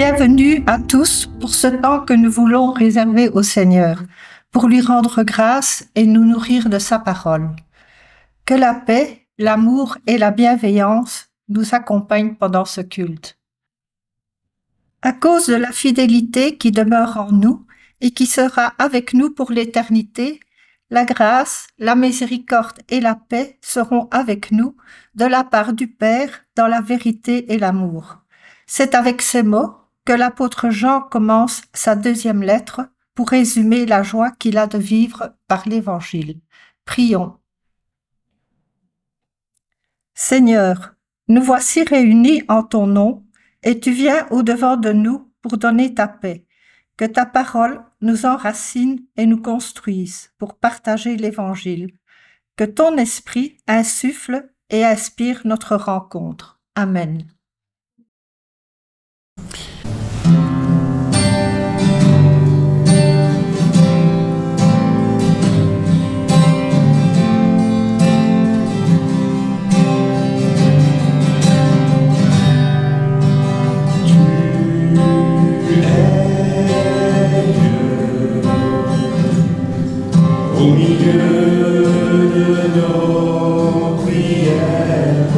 Bienvenue à tous pour ce temps que nous voulons réserver au Seigneur, pour lui rendre grâce et nous nourrir de sa parole. Que la paix, l'amour et la bienveillance nous accompagnent pendant ce culte. À cause de la fidélité qui demeure en nous et qui sera avec nous pour l'éternité, la grâce, la miséricorde et la paix seront avec nous de la part du Père dans la vérité et l'amour. C'est avec ces mots que l'apôtre Jean commence sa deuxième lettre pour résumer la joie qu'il a de vivre par l'Évangile. Prions. Seigneur, nous voici réunis en ton nom et tu viens au-devant de nous pour donner ta paix. Que ta parole nous enracine et nous construise pour partager l'Évangile. Que ton esprit insuffle et inspire notre rencontre. Amen. Au milieu de nos prières,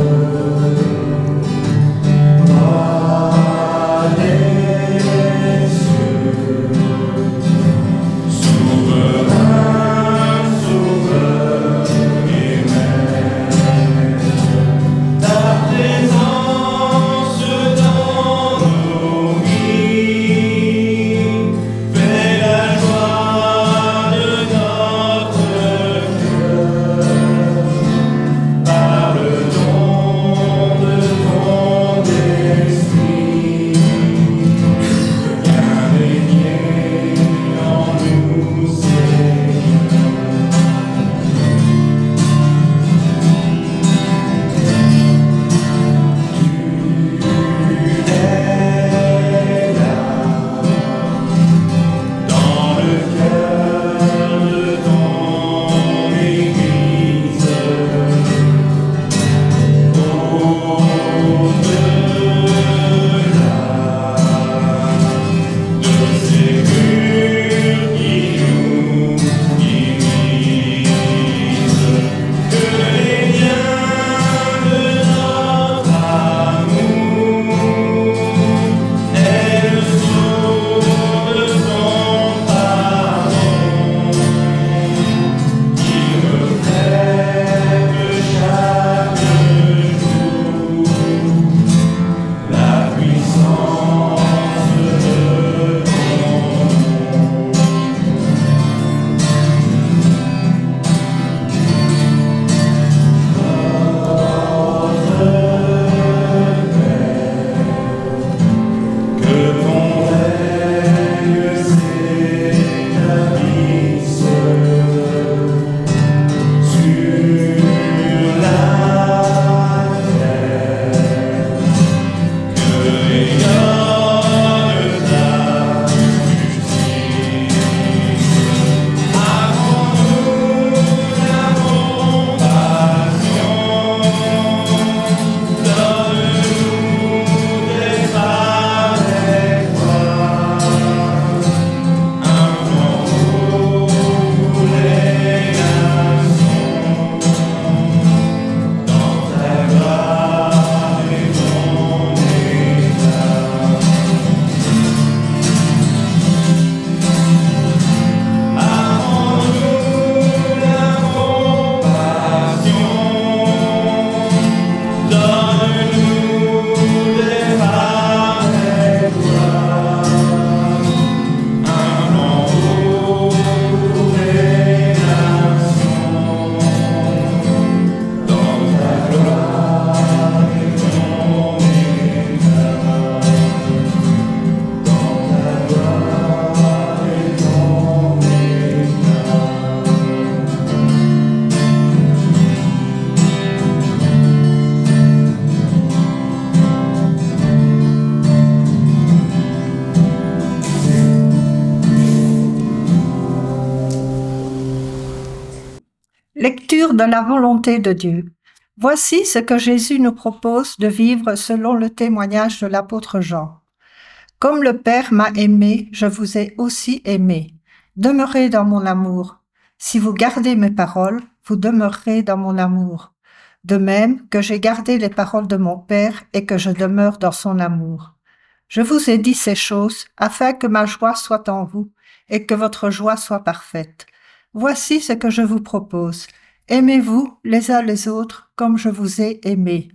Lecture de la volonté de Dieu. Voici ce que Jésus nous propose de vivre selon le témoignage de l'apôtre Jean. Comme le Père m'a aimé, je vous ai aussi aimé. Demeurez dans mon amour. Si vous gardez mes paroles, vous demeurerez dans mon amour. De même que j'ai gardé les paroles de mon Père et que je demeure dans son amour. Je vous ai dit ces choses afin que ma joie soit en vous et que votre joie soit parfaite. Voici ce que je vous propose. Aimez-vous les uns les autres comme je vous ai aimés.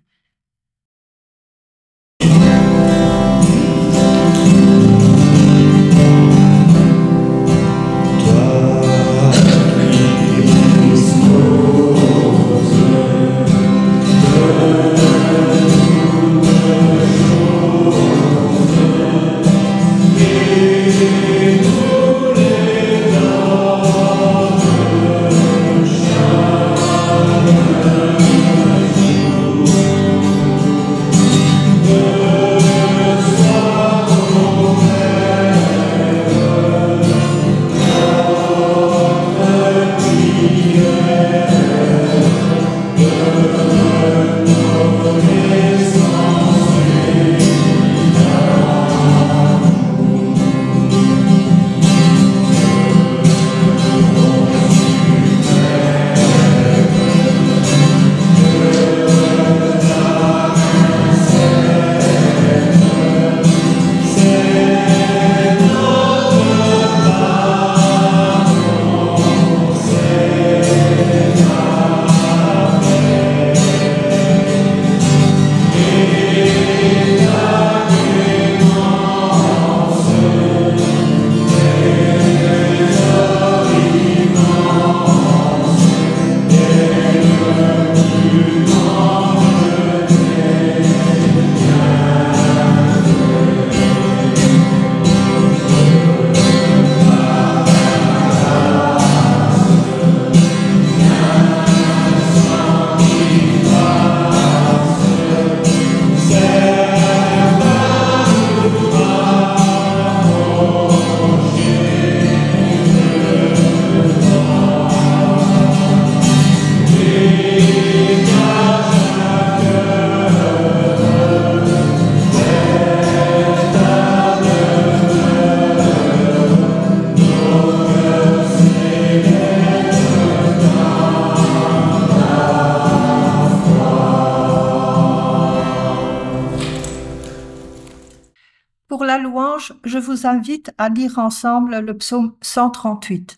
Pour la louange, je vous invite à lire ensemble le psaume 138.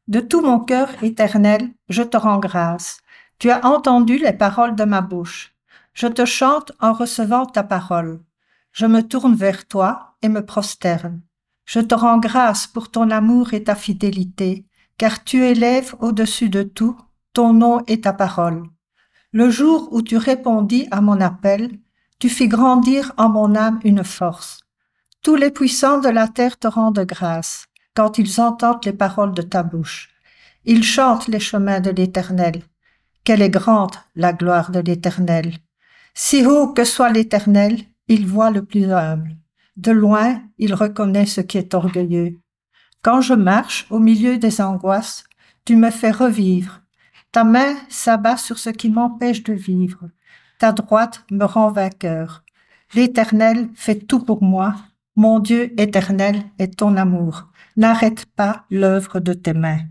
De tout mon cœur éternel, je te rends grâce. Tu as entendu les paroles de ma bouche. Je te chante en recevant ta parole. Je me tourne vers toi et me prosterne. Je te rends grâce pour ton amour et ta fidélité, car tu élèves au-dessus de tout ton nom et ta parole. Le jour où tu répondis à mon appel, tu fis grandir en mon âme une force. Tous les puissants de la terre te rendent grâce quand ils entendent les paroles de ta bouche. Ils chantent les chemins de l'Éternel. Quelle est grande la gloire de l'Éternel! Si haut que soit l'Éternel, il voit le plus humble. De loin, il reconnaît ce qui est orgueilleux. Quand je marche au milieu des angoisses, tu me fais revivre. Ta main s'abat sur ce qui m'empêche de vivre. Ta droite me rend vainqueur. L'Éternel fait tout pour moi. Mon Dieu éternel est ton amour. N'arrête pas l'œuvre de tes mains.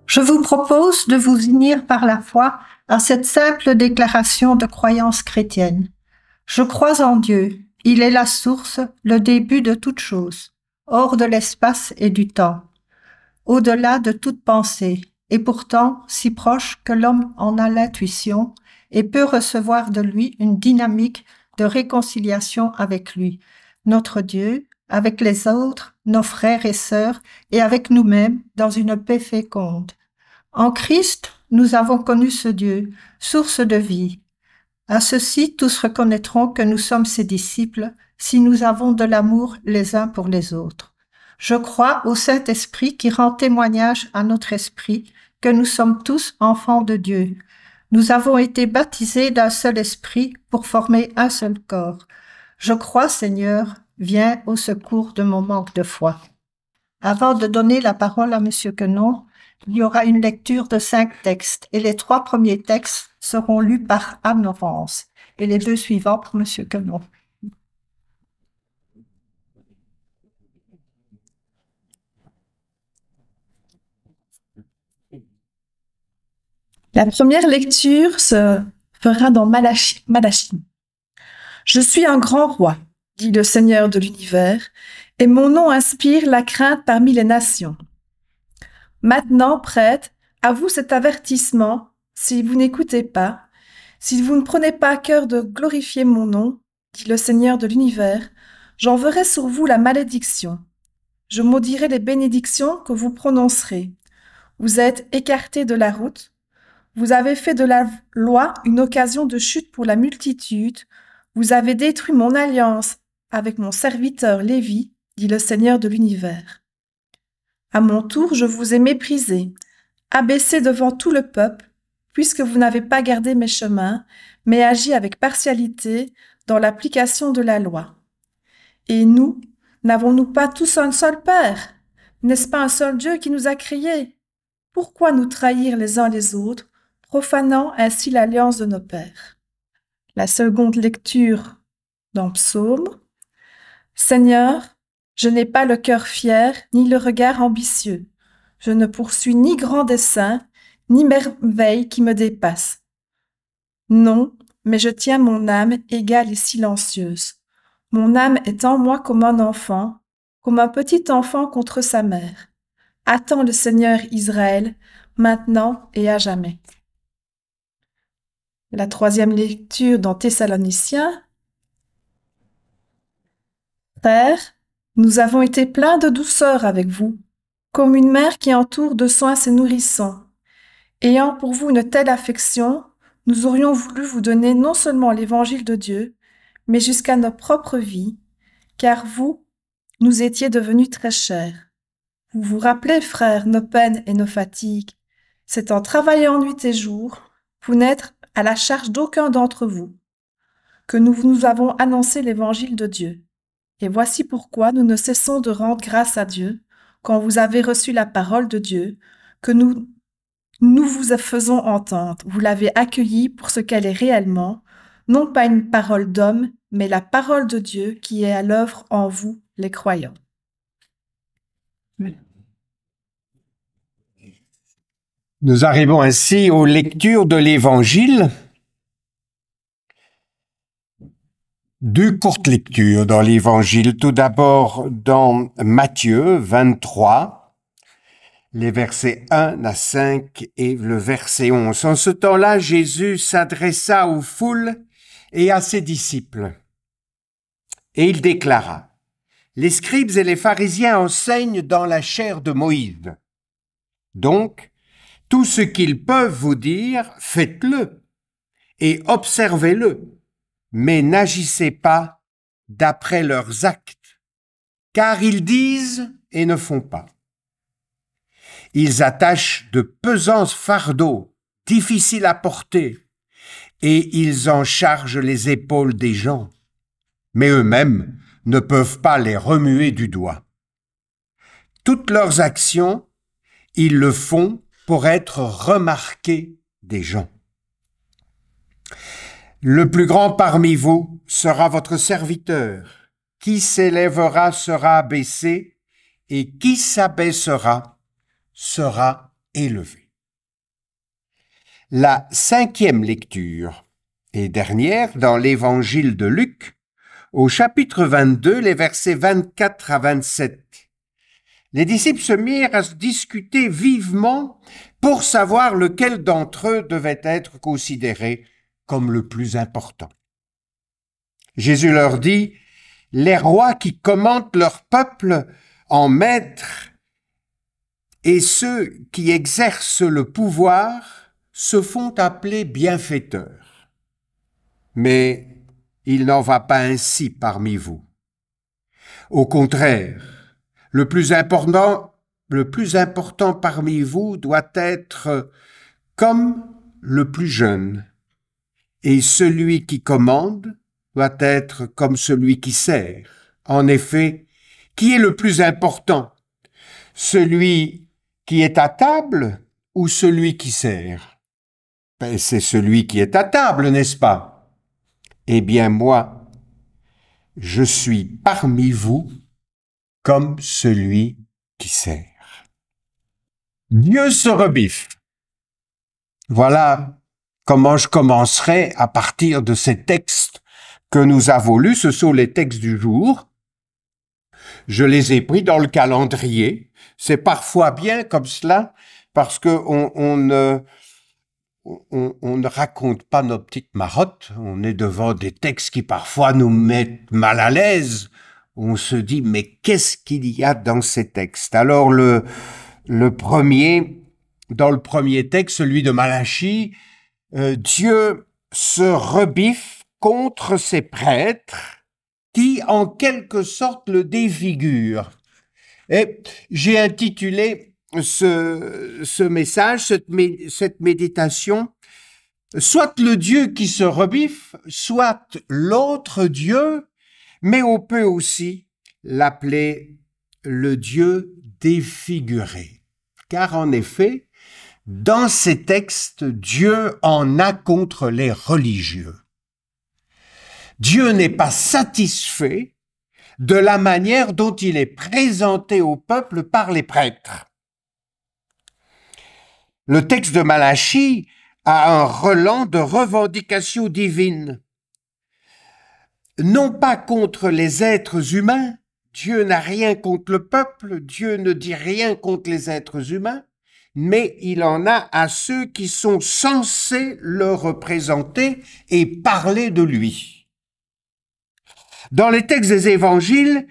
Je vous propose de vous unir par la foi à cette simple déclaration de croyance chrétienne. Je crois en Dieu, il est la source, le début de toute chose, hors de l'espace et du temps, au-delà de toute pensée, et pourtant si proche que l'homme en a l'intuition et peut recevoir de lui une dynamique de réconciliation avec lui, notre Dieu, avec les autres, nos frères et sœurs, et avec nous-mêmes dans une paix féconde. En Christ, nous avons connu ce Dieu, source de vie. À ceci, tous reconnaîtront que nous sommes ses disciples si nous avons de l'amour les uns pour les autres. Je crois au Saint-Esprit qui rend témoignage à notre esprit que nous sommes tous enfants de Dieu. Nous avons été baptisés d'un seul esprit pour former un seul corps. Je crois, Seigneur, viens au secours de mon manque de foi. Avant de donner la parole à M. Quenon, il y aura une lecture de 5 textes et les 3 premiers textes seront lus par Anne-Laurence et les 2 suivants pour M. Quenon. La première lecture se fera dans Malachie. Je suis un grand roi, dit le Seigneur de l'univers, et mon nom inspire la crainte parmi les nations. Maintenant, prêtres, à vous cet avertissement, si vous n'écoutez pas, si vous ne prenez pas à cœur de glorifier mon nom, dit le Seigneur de l'univers, j'enverrai sur vous la malédiction. Je maudirai les bénédictions que vous prononcerez. Vous êtes écartés de la route. Vous avez fait de la loi une occasion de chute pour la multitude. Vous avez détruit mon alliance avec mon serviteur Lévi, dit le Seigneur de l'univers. À mon tour, je vous ai méprisé, abaissé devant tout le peuple, puisque vous n'avez pas gardé mes chemins, mais agi avec partialité dans l'application de la loi. Et nous, n'avons-nous pas tous un seul Père? N'est-ce pas un seul Dieu qui nous a créés? Pourquoi nous trahir les uns les autres, profanant ainsi l'alliance de nos pères? La seconde lecture dans Psaume. Seigneur, je n'ai pas le cœur fier, ni le regard ambitieux. Je ne poursuis ni grand dessein, ni merveille qui me dépasse. Non, mais je tiens mon âme égale et silencieuse. Mon âme est en moi comme un enfant, comme un petit enfant contre sa mère. Attends le Seigneur Israël, maintenant et à jamais. La troisième lecture dans Thessaloniciens. Frères, nous avons été pleins de douceur avec vous, comme une mère qui entoure de soins ses nourrissons. Ayant pour vous une telle affection, nous aurions voulu vous donner non seulement l'évangile de Dieu, mais jusqu'à nos propres vies, car vous, nous étiez devenus très chers. Vous vous rappelez, frères, nos peines et nos fatigues. C'est en travaillant nuit et jour, pour n'être à la charge d'aucun d'entre vous, que nous vous avons annoncé l'évangile de Dieu. Et voici pourquoi nous ne cessons de rendre grâce à Dieu, quand vous avez reçu la parole de Dieu, que nous vous faisons entendre. Vous l'avez accueillie pour ce qu'elle est réellement, non pas une parole d'homme, mais la parole de Dieu qui est à l'œuvre en vous, les croyants. Nous arrivons ainsi aux lectures de l'Évangile. 2 courtes lectures dans l'Évangile. Tout d'abord dans Matthieu 23, les versets 1 à 5 et le verset 11. En ce temps-là, Jésus s'adressa aux foules et à ses disciples. Et il déclara, « Les scribes et les pharisiens enseignent dans la chair de Moïse. Donc, tout ce qu'ils peuvent vous dire, faites-le et observez-le, mais n'agissez pas d'après leurs actes, car ils disent et ne font pas. Ils attachent de pesants fardeaux, difficiles à porter, et ils en chargent les épaules des gens, mais eux-mêmes ne peuvent pas les remuer du doigt. Toutes leurs actions, ils le font pour être remarqués des gens. Le plus grand parmi vous sera votre serviteur. Qui s'élèvera sera abaissé, et qui s'abaissera sera élevé. La cinquième lecture et dernière dans l'évangile de Luc, au chapitre 22, les versets 24 à 27. Les disciples se mirent à se discuter vivement pour savoir lequel d'entre eux devait être considéré comme le plus important. Jésus leur dit, « Les rois qui commandent leur peuple en maîtres et ceux qui exercent le pouvoir se font appeler bienfaiteurs. Mais il n'en va pas ainsi parmi vous. Au contraire, le plus important parmi vous doit être comme le plus jeune, et celui qui commande doit être comme celui qui sert. En effet, qui est le plus important? Celui qui est à table ou celui qui sert? Ben, c'est celui qui est à table, n'est-ce pas? Eh bien, moi, je suis parmi vous comme celui qui sert. Dieu se rebiffe. Voilà comment je commencerai à partir de ces textes que nous avons lus. Ce sont les textes du jour. Je les ai pris dans le calendrier. C'est parfois bien comme cela parce qu'on ne raconte pas nos petites marottes. On est devant des textes qui parfois nous mettent mal à l'aise. On se dit, mais qu'est-ce qu'il y a dans ces textes? Alors, dans le premier texte, celui de Malachie, Dieu se rebiffe contre ses prêtres qui, en quelque sorte, le défigurent. Et j'ai intitulé ce message, cette méditation, soit le Dieu qui se rebiffe, soit l'autre Dieu, mais on peut aussi l'appeler le Dieu défiguré. Car en effet, dans ces textes, Dieu en a contre les religieux. Dieu n'est pas satisfait de la manière dont il est présenté au peuple par les prêtres. Le texte de Malachie a un relent de revendication divine. Non pas contre les êtres humains, Dieu n'a rien contre le peuple, Dieu ne dit rien contre les êtres humains, mais il en a à ceux qui sont censés le représenter et parler de lui. Dans les textes des évangiles,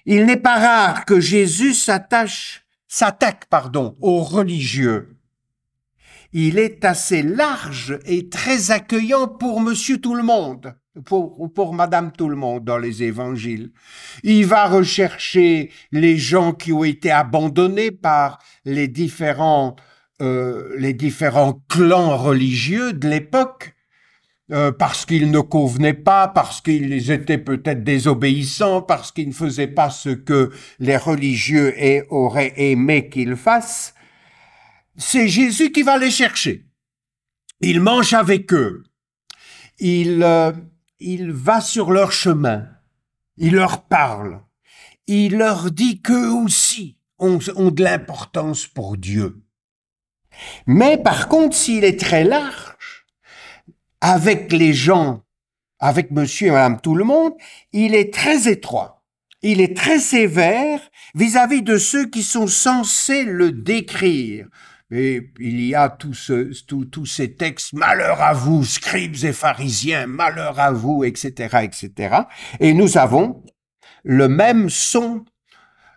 il n'est pas rare que Jésus s'attaque aux religieux. Il est assez large et très accueillant pour monsieur tout le monde, pour madame tout le monde dans les évangiles. Il va rechercher les gens qui ont été abandonnés par les différents clans religieux de l'époque, parce qu'ils ne convenaient pas, parce qu'ils étaient peut-être désobéissants, parce qu'ils ne faisaient pas ce que les religieux auraient aimé qu'ils fassent. C'est Jésus qui va les chercher. Il mange avec eux. Il va sur leur chemin. Il leur parle. Il leur dit qu'eux aussi ont de l'importance pour Dieu. Mais par contre, s'il est très large, avec les gens, avec monsieur et madame tout le monde, il est très étroit. Il est très sévère vis-à-vis de ceux qui sont censés le décrire. Et il y a tous ces textes, malheur à vous, scribes et pharisiens, malheur à vous, etc., etc. Et nous avons le même son,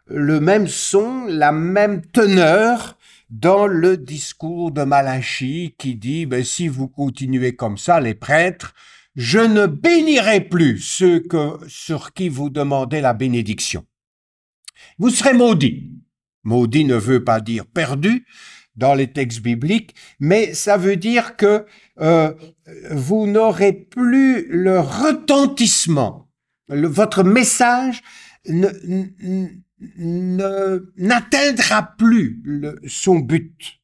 la même teneur dans le discours de Malachie qui dit, si vous continuez comme ça, les prêtres, je ne bénirai plus ceux sur qui vous demandez la bénédiction. Vous serez maudits. Maudit ne veut pas dire perdu dans les textes bibliques, mais ça veut dire que vous n'aurez plus le retentissement. Votre message n'atteindra plus son but.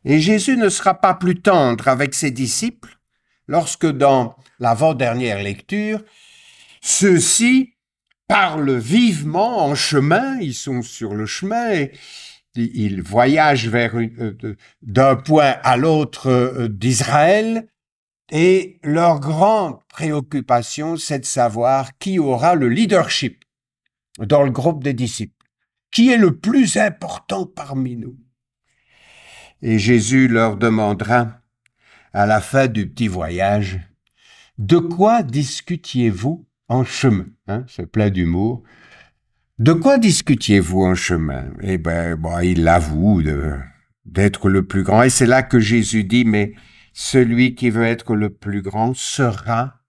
Et Jésus ne sera pas plus tendre avec ses disciples lorsque dans l'avant-dernière lecture, ceux-ci parlent vivement en chemin, ils sont sur le chemin, et ils voyagent d'un point à l'autre d'Israël, et leur grande préoccupation, c'est de savoir qui aura le leadership dans le groupe des disciples, qui est le plus important parmi nous. Et Jésus leur demandera, à la fin du petit voyage, « De quoi discutiez-vous en chemin ?» C'est plein d'humour. « De quoi discutiez-vous en chemin ?» Eh ben, il avoue d'être le plus grand. Et c'est là que Jésus dit, mais celui qui veut être le plus grand sera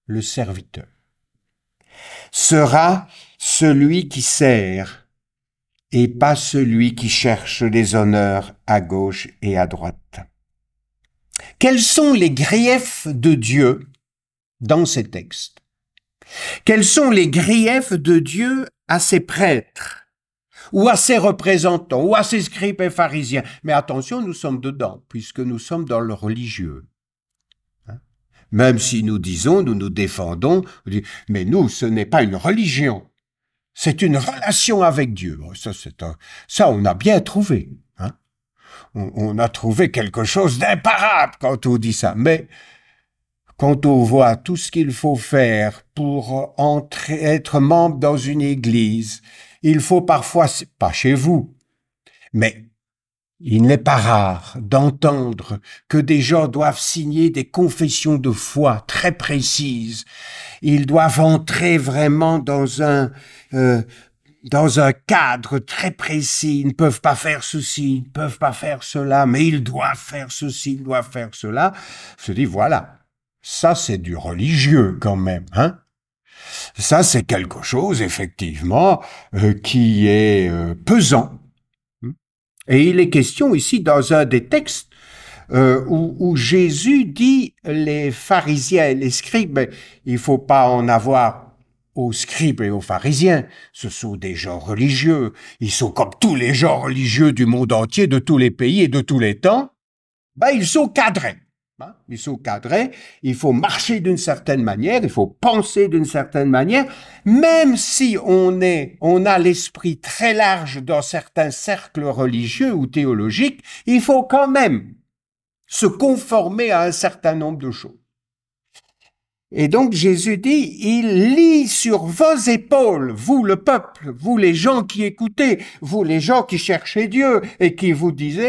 le serviteur. Sera celui qui sert et pas celui qui cherche les honneurs à gauche et à droite. Quels sont les griefs de Dieu dans ces textes? Quels sont les griefs de Dieu à ses prêtres, ou à ses représentants, ou à ses scribes et pharisiens? Mais attention, nous sommes dedans, puisque nous sommes dans le religieux. Même si nous disons, nous nous défendons, mais nous, ce n'est pas une religion, c'est une relation avec Dieu. Ça, on a bien trouvé. On a trouvé quelque chose d'imparable quand on dit ça. Mais quand on voit tout ce qu'il faut faire pour être membre dans une église, il faut parfois, pas chez vous, mais il n'est pas rare d'entendre que des gens doivent signer des confessions de foi très précises. Ils doivent entrer vraiment dans un cadre très précis. Ils ne peuvent pas faire ceci, ils ne peuvent pas faire cela, mais ils doivent faire ceci, ils doivent faire cela. Je se dis, voilà, ça c'est du religieux quand même, Ça c'est quelque chose, effectivement, qui est pesant. Et il est question ici dans un des textes où Jésus dit les pharisiens et les scribes, mais il faut pas en avoir aux scribes et aux pharisiens, ce sont des gens religieux, ils sont comme tous les gens religieux du monde entier, de tous les pays et de tous les temps, ils sont cadrés. Ils sont cadrés, il faut marcher d'une certaine manière, il faut penser d'une certaine manière, même si on a l'esprit très large dans certains cercles religieux ou théologiques, il faut quand même se conformer à un certain nombre de choses. Et donc Jésus dit, il lit sur vos épaules, vous le peuple, vous les gens qui écoutez, vous les gens qui cherchez Dieu et qui vous dites,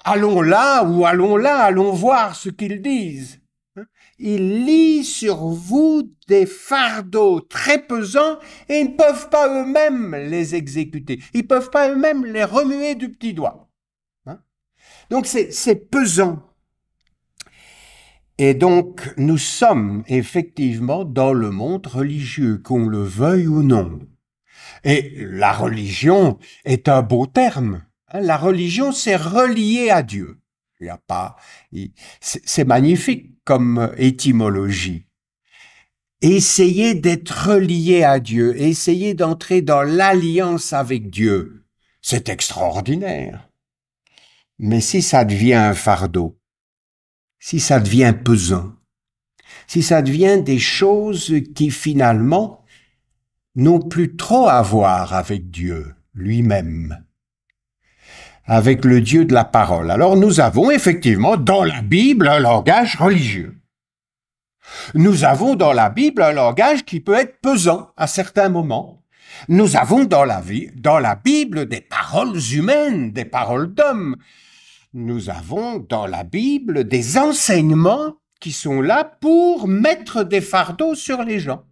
allons là ou allons là, allons voir ce qu'ils disent. Il lit sur vous des fardeaux très pesants et ils ne peuvent pas eux-mêmes les exécuter. Ils ne peuvent pas eux-mêmes les remuer du petit doigt. Donc c'est pesant. Et donc nous sommes effectivement dans le monde religieux, qu'on le veuille ou non. Et la religion est un beau terme. La religion, c'est relié à Dieu. C'est magnifique comme étymologie. Essayez d'être relié à Dieu, essayez d'entrer dans l'alliance avec Dieu. C'est extraordinaire. Mais si ça devient un fardeau, si ça devient pesant, si ça devient des choses qui finalement n'ont plus trop à voir avec Dieu lui-même, avec le Dieu de la parole. Alors nous avons effectivement dans la Bible un langage religieux. Nous avons dans la Bible un langage qui peut être pesant à certains moments. Nous avons dans la Bible des paroles humaines, des paroles d'hommes. Nous avons dans la Bible des enseignements qui sont là pour mettre des fardeaux sur les gens.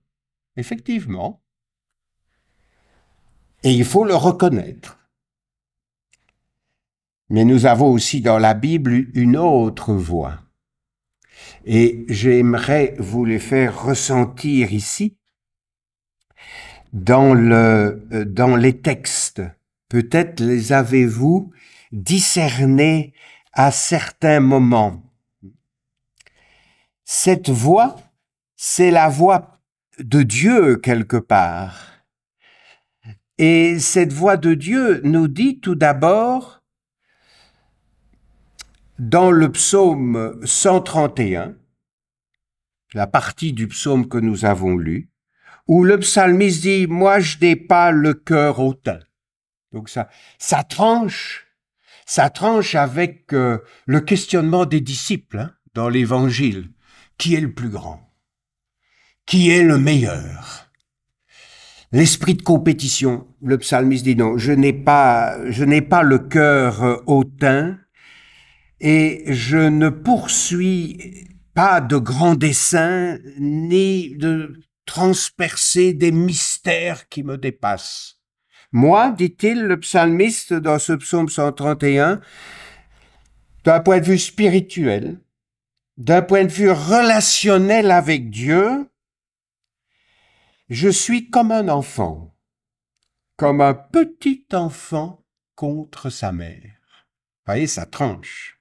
Effectivement. Et il faut le reconnaître. Mais nous avons aussi dans la Bible une autre voix. Et j'aimerais vous les faire ressentir ici, dans les textes. Peut-être les avez-vous discernés à certains moments. Cette voix, c'est la voix de Dieu quelque part. Et cette voix de Dieu nous dit tout d'abord, dans le psaume 131, la partie du psaume que nous avons lu, où le psalmiste dit « Moi, je n'ai pas le cœur hautain ». Donc ça tranche avec le questionnement des disciples hein, dans l'Évangile. Qui est le plus grand? Qui est le meilleur? L'esprit de compétition, le psalmiste dit non, je n'ai pas le cœur hautain et je ne poursuis pas de grands desseins ni de transpercer des mystères qui me dépassent. Moi, dit-il, le psalmiste dans ce psaume 131, d'un point de vue spirituel, d'un point de vue relationnel avec Dieu, je suis comme un enfant, comme un petit enfant contre sa mère. Vous voyez, ça tranche.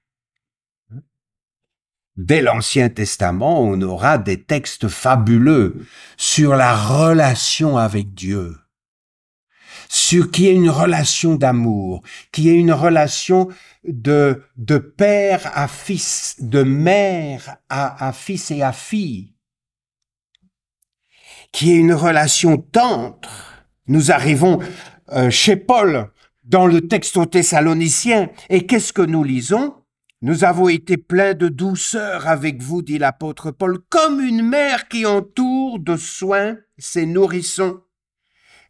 Dès l'Ancien Testament, on aura des textes fabuleux sur la relation avec Dieu, sur qu'il y ait une relation d'amour, qu'il y ait une relation de père à fils, de mère à fils et à fille, qu'il y ait une relation tendre. Nous arrivons chez Paul dans le texte aux Thessaloniciens et qu'est-ce que nous lisons? Nous avons été pleins de douceur avec vous, dit l'apôtre Paul, comme une mère qui entoure de soins ses nourrissons.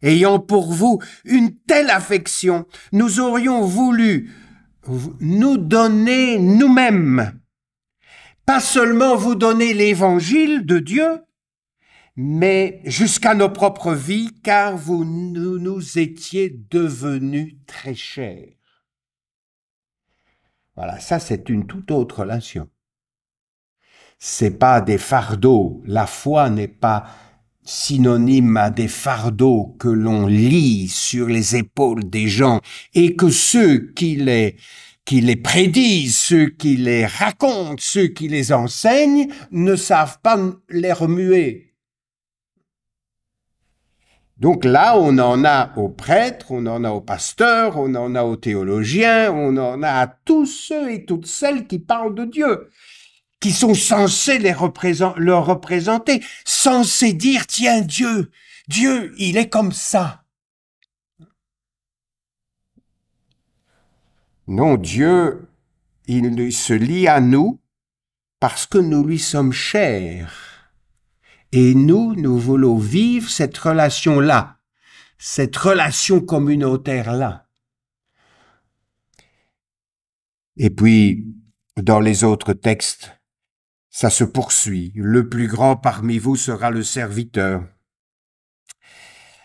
Ayant pour vous une telle affection, nous aurions voulu nous donner nous-mêmes, pas seulement vous donner l'évangile de Dieu, mais jusqu'à nos propres vies, car vous nous étiez devenus très chers. Voilà, ça c'est une toute autre relation. C'est pas des fardeaux. La foi n'est pas synonyme à des fardeaux que l'on lit sur les épaules des gens et que ceux qui les prédisent, ceux qui les racontent, ceux qui les enseignent ne savent pas les remuer. Donc là, on en a aux prêtres, on en a aux pasteurs, on en a aux théologiens, on en a à tous ceux et toutes celles qui parlent de Dieu, qui sont censés leur représenter, censés dire, tiens, Dieu, il est comme ça. Non, Dieu, il se lie à nous parce que nous lui sommes chers. Et nous voulons vivre cette relation-là, cette relation communautaire-là. Et puis, dans les autres textes, ça se poursuit. Le plus grand parmi vous sera le serviteur.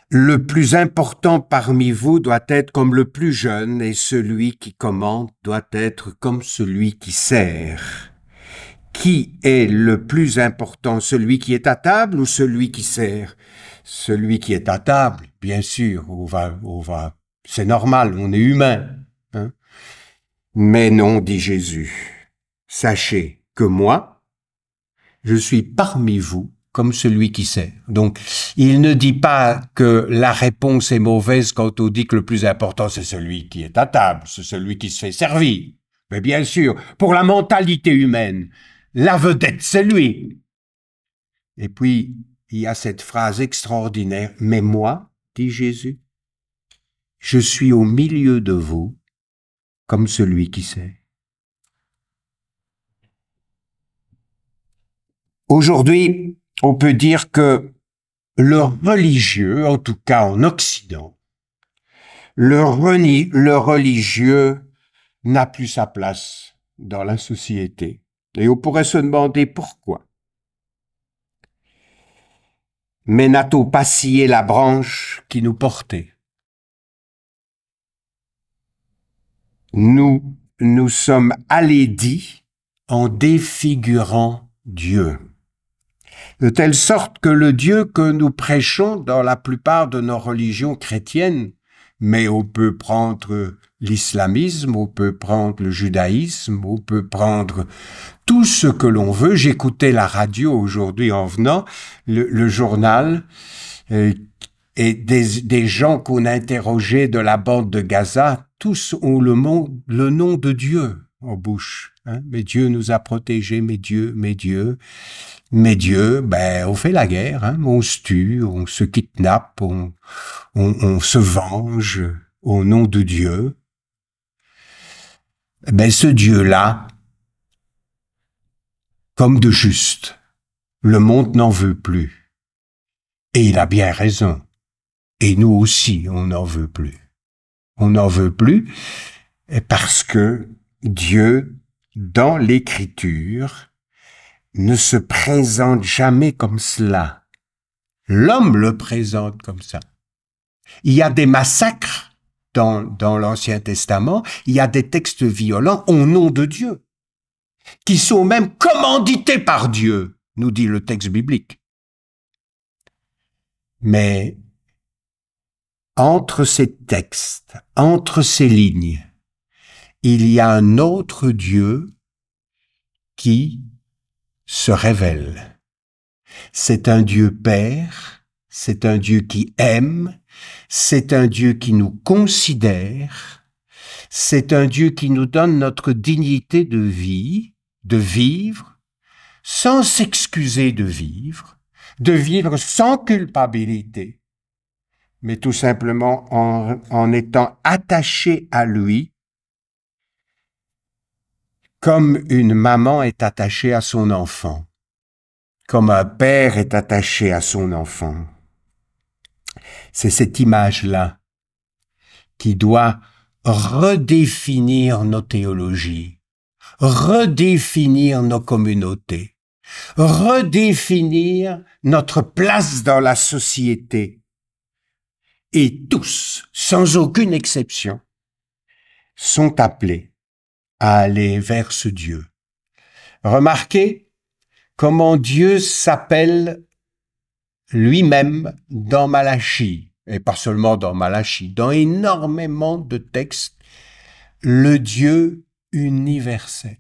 Le plus important parmi vous doit être comme le plus jeune, et celui qui commande doit être comme celui qui sert. Qui est le plus important, celui qui est à table ou celui qui sert? Celui qui est à table, bien sûr, c'est normal, on est humain. Hein? Mais non, dit Jésus, sachez que moi, je suis parmi vous comme celui qui sert. Donc, il ne dit pas que la réponse est mauvaise quand on dit que le plus important, c'est celui qui est à table, c'est celui qui se fait servir. Mais bien sûr, pour la mentalité humaine, la vedette, c'est lui. Et puis, il y a cette phrase extraordinaire, « Mais moi, dit Jésus, je suis au milieu de vous comme celui qui sait. » Aujourd'hui, on peut dire que le religieux, en tout cas en Occident, le religieux n'a plus sa place dans la société. Et on pourrait se demander pourquoi. Mais n'a-t-on pas scié la branche qui nous portait? Nous sommes allaidis en défigurant Dieu. De telle sorte que le Dieu que nous prêchons dans la plupart de nos religions chrétiennes, mais on peut prendre l'islamisme, on peut prendre le judaïsme, on peut prendre tout ce que l'on veut. J'écoutais la radio aujourd'hui en venant, le journal, et des gens qu'on interrogeait de la bande de Gaza, tous ont le nom de Dieu. en bouche. Hein? Mais Dieu nous a protégés, mais Dieu, ben, on fait la guerre, hein? On se tue, on se kidnappe, on se venge au nom de Dieu. Ben, ce Dieu-là, comme de juste, le monde n'en veut plus. Et il a bien raison. Et nous aussi, on n'en veut plus. On n'en veut plus parce que Dieu, dans l'Écriture, ne se présente jamais comme cela. L'homme le présente comme ça. Il y a des massacres dans l'Ancien Testament, il y a des textes violents au nom de Dieu, qui sont même commandités par Dieu, nous dit le texte biblique. Mais entre ces textes, entre ces lignes, il y a un autre Dieu qui se révèle. C'est un Dieu Père, c'est un Dieu qui aime, c'est un Dieu qui nous considère, c'est un Dieu qui nous donne notre dignité de vie, de vivre, sans s'excuser de vivre sans culpabilité, mais tout simplement en étant attaché à lui, comme une maman est attachée à son enfant, comme un père est attaché à son enfant. C'est cette image-là qui doit redéfinir nos théologies, redéfinir nos communautés, redéfinir notre place dans la société. Et tous, sans aucune exception, sont appelés à aller vers ce Dieu. Remarquez comment Dieu s'appelle lui-même dans Malachie, et pas seulement dans Malachie, dans énormément de textes, le Dieu universel.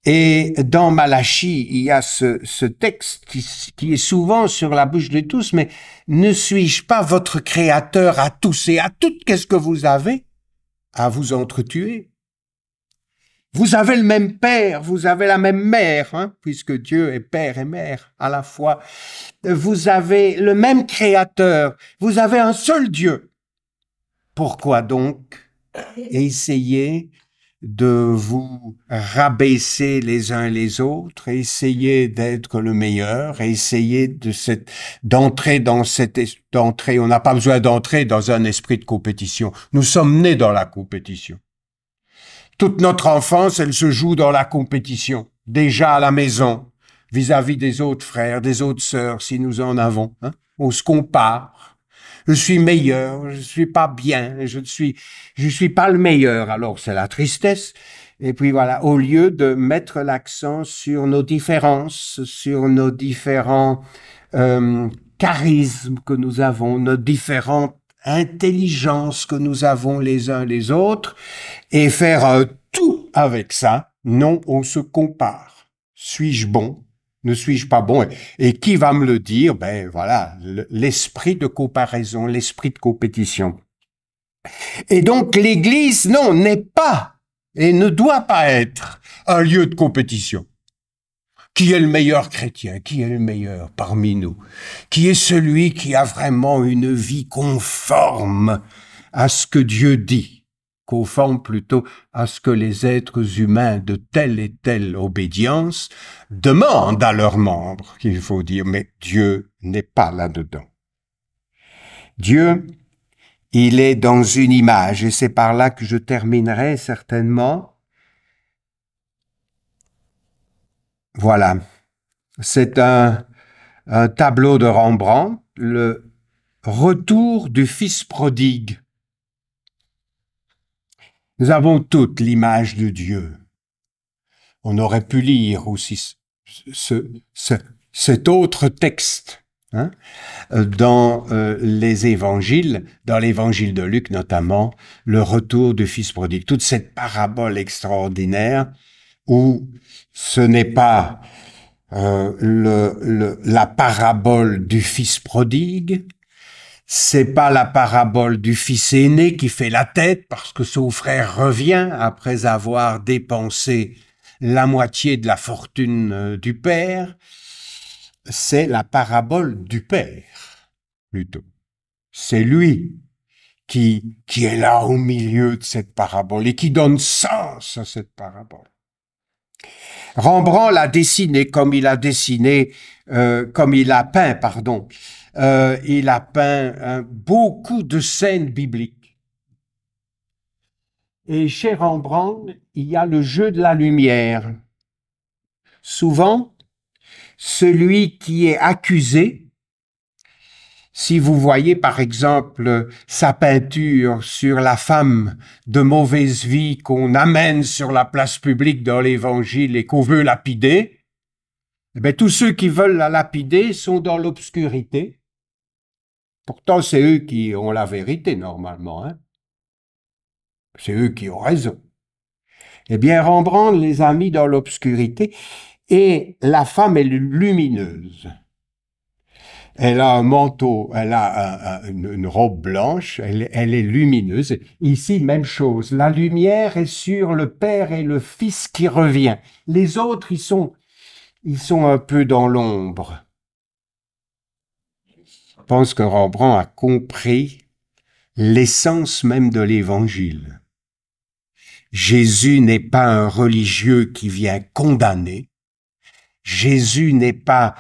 Et dans Malachie, il y a ce texte qui est souvent sur la bouche de tous, mais ne suis-je pas votre créateur à tous et à toutes? Qu'est-ce que vous avez à vous entretuer? Vous avez le même père, vous avez la même mère, hein, puisque Dieu est père et mère à la fois. Vous avez le même créateur, vous avez un seul Dieu. Pourquoi donc essayer de vous rabaisser les uns les autres, essayer d'être le meilleur, essayer d'entrer, on n'a pas besoin d'entrer dans un esprit de compétition. Nous sommes nés dans la compétition. Toute notre enfance, elle se joue dans la compétition, déjà à la maison, vis-à-vis des autres frères, des autres sœurs, si nous en avons. Hein? On se compare. Je suis meilleur, je suis pas bien, je suis pas le meilleur. Alors c'est la tristesse. Et puis voilà, au lieu de mettre l'accent sur nos différences, sur nos différents charismes que nous avons, nos différentes intelligences que nous avons les uns les autres, et faire un tout avec ça, non, on se compare. Suis-je bon? Ne suis-je pas bon? Et qui va me le dire? Ben voilà, l'esprit de comparaison, l'esprit de compétition. Et donc l'Église, non, n'est pas et ne doit pas être un lieu de compétition. Qui est le meilleur chrétien? Qui est le meilleur parmi nous? Qui est celui qui a vraiment une vie conforme à ce que Dieu dit? Conforme plutôt à ce que les êtres humains de telle et telle obédience demandent à leurs membres, qu'il faut dire, mais Dieu n'est pas là-dedans. Dieu, il est dans une image, et c'est par là que je terminerai certainement. Voilà, c'est un tableau de Rembrandt, le retour du fils prodigue. Nous avons toute l'image de Dieu. On aurait pu lire aussi cet autre texte hein, dans les évangiles, dans l'évangile de Luc notamment, le retour du fils prodigue. Toute cette parabole extraordinaire où ce n'est pas la parabole du fils prodigue, C'est pas la parabole du fils aîné qui fait la tête parce que son frère revient après avoir dépensé la moitié de la fortune du père. C'est la parabole du père, plutôt. C'est lui qui est là au milieu de cette parabole et qui donne sens à cette parabole. Rembrandt l'a dessiné comme il a peint, pardon. Il a peint beaucoup de scènes bibliques. Et chez Rembrandt, il y a le jeu de la lumière. Souvent, celui qui est accusé, si vous voyez par exemple sa peinture sur la femme de mauvaise vie qu'on amène sur la place publique dans l'Évangile et qu'on veut lapider, eh bien, tous ceux qui veulent la lapider sont dans l'obscurité. Pourtant, c'est eux qui ont la vérité normalement, hein. C'est eux qui ont raison. Eh bien, Rembrandt les a mis dans l'obscurité et la femme est lumineuse. Elle a un manteau, elle a une robe blanche, elle est lumineuse. Ici, même chose. La lumière est sur le Père et le Fils qui revient. Les autres, ils sont un peu dans l'ombre. Je pense que Rembrandt a compris l'essence même de l'Évangile. Jésus n'est pas un religieux qui vient condamner. Jésus n'est pas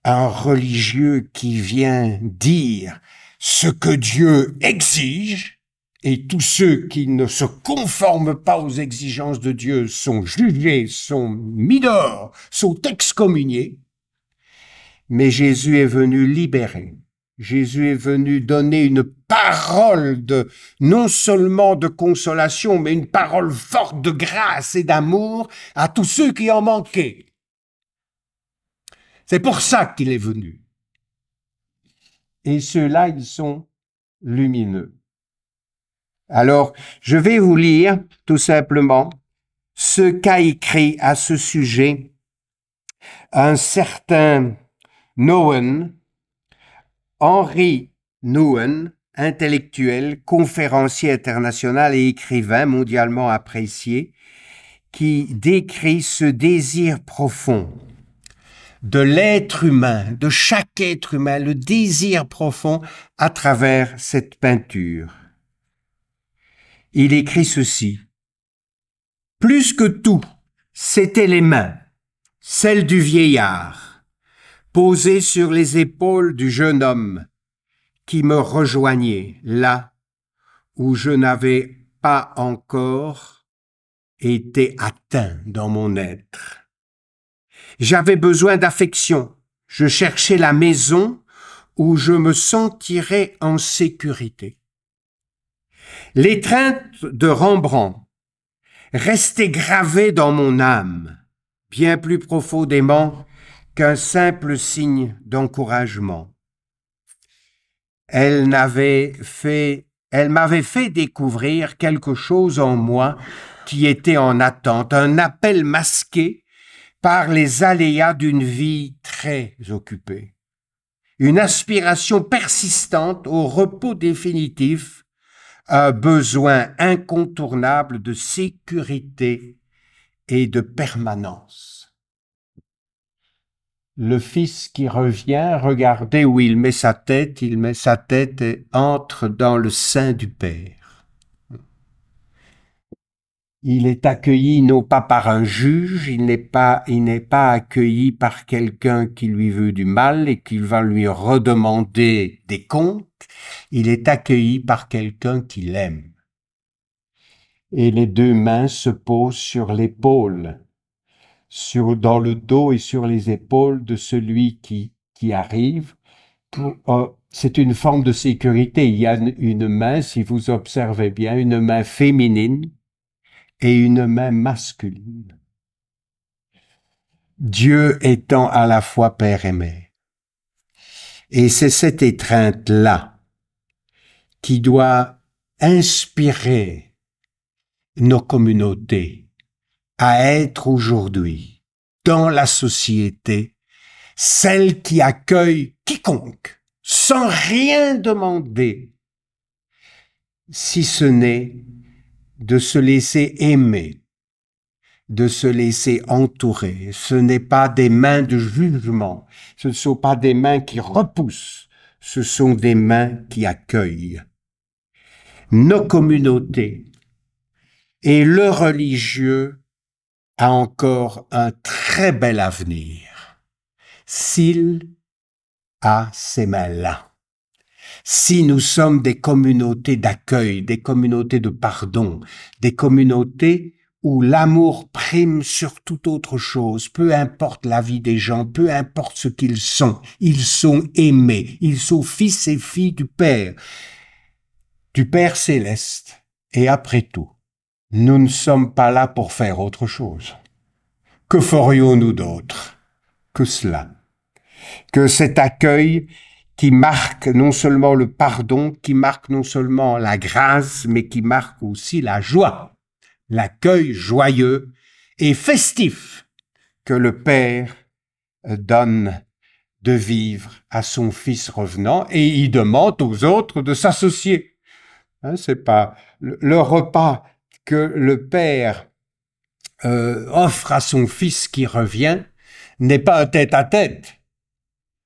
un religieux qui vient dire ce que Dieu exige, et tous ceux qui ne se conforment pas aux exigences de Dieu sont jugés, sont mis dehors, sont excommuniés. Mais Jésus est venu libérer. Jésus est venu donner une parole non seulement de consolation, mais une parole forte de grâce et d'amour à tous ceux qui en manquaient. C'est pour ça qu'il est venu. Et ceux-là, ils sont lumineux. Alors, je vais vous lire tout simplement ce qu'a écrit à ce sujet un certain Henry Nouwen, intellectuel, conférencier international et écrivain mondialement apprécié, qui décrit ce désir profond de l'être humain, de chaque être humain, le désir profond à travers cette peinture. Il écrit ceci. Plus que tout, c'étaient les mains, celles du vieillard, posées sur les épaules du jeune homme, qui me rejoignait là où je n'avais pas encore été atteint dans mon être. J'avais besoin d'affection. Je cherchais la maison où je me sentirais en sécurité. L'étreinte de Rembrandt restait gravée dans mon âme, bien plus profondément qu'un simple signe d'encouragement. Elle m'avait fait découvrir quelque chose en moi qui était en attente, un appel masqué par les aléas d'une vie très occupée. Une aspiration persistante au repos définitif, un besoin incontournable de sécurité et de permanence. Le Fils qui revient, regardez où il met sa tête et entre dans le sein du Père. Il est accueilli non pas par un juge, il n'est pas accueilli par quelqu'un qui lui veut du mal et qui va lui redemander des comptes, il est accueilli par quelqu'un qui l'aime. Et les deux mains se posent sur l'épaule, dans le dos et sur les épaules de celui qui arrive. C'est une forme de sécurité. Il y a une main, si vous observez bien, une main féminine et une main masculine. Dieu étant à la fois Père et Mère. Et c'est cette étreinte-là qui doit inspirer nos communautés à être aujourd'hui, dans la société, celle qui accueille quiconque, sans rien demander, si ce n'est de se laisser aimer, de se laisser entourer. Ce n'est pas des mains de jugement, ce ne sont pas des mains qui repoussent, ce sont des mains qui accueillent. Nos communautés et le religieux a encore un très bel avenir s'il a ces mains-là. Si nous sommes des communautés d'accueil, des communautés de pardon, des communautés où l'amour prime sur toute autre chose, peu importe la vie des gens, peu importe ce qu'ils sont aimés, ils sont fils et filles du Père céleste. Et après tout, nous ne sommes pas là pour faire autre chose. Que ferions-nous d'autre que cela? Que cet accueil qui marque non seulement le pardon, qui marque non seulement la grâce, mais qui marque aussi la joie, l'accueil joyeux et festif que le Père donne de vivre à son Fils revenant, et il demande aux autres de s'associer. C'est pas le repas que le Père offre à son Fils qui revient n'est pas un tête-à-tête.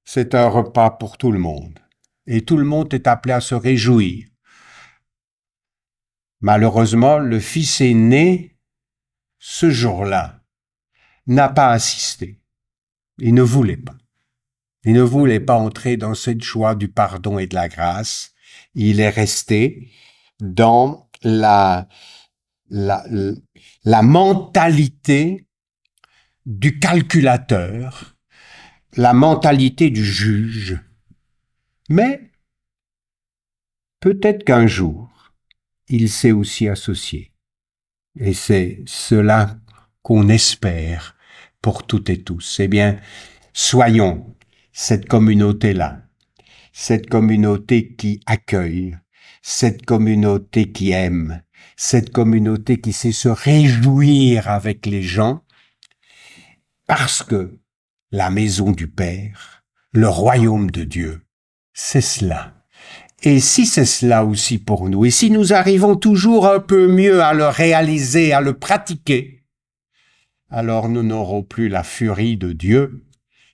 C'est un repas pour tout le monde. Et tout le monde est appelé à se réjouir. Malheureusement, le Fils aîné, ce jour-là, n'a pas assisté. Il ne voulait pas. Il ne voulait pas entrer dans cette joie du pardon et de la grâce. Il est resté dans la mentalité du calculateur, la mentalité du juge. Mais peut-être qu'un jour, il s'est aussi associé. Et c'est cela qu'on espère pour toutes et tous. Eh bien, soyons cette communauté-là, cette communauté qui accueille, cette communauté qui aime, cette communauté qui sait se réjouir avec les gens, parce que la maison du Père, le royaume de Dieu, c'est cela. Et si c'est cela aussi pour nous, et si nous arrivons toujours un peu mieux à le réaliser, à le pratiquer, alors nous n'aurons plus la furie de Dieu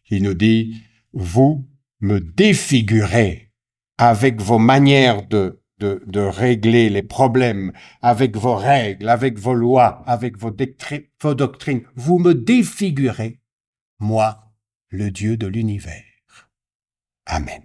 qui nous dit « Vous me défigurez avec vos manières de régler les problèmes, avec vos règles, avec vos lois, avec vos doctrines. Vous me défigurez, moi, le Dieu de l'univers. » Amen.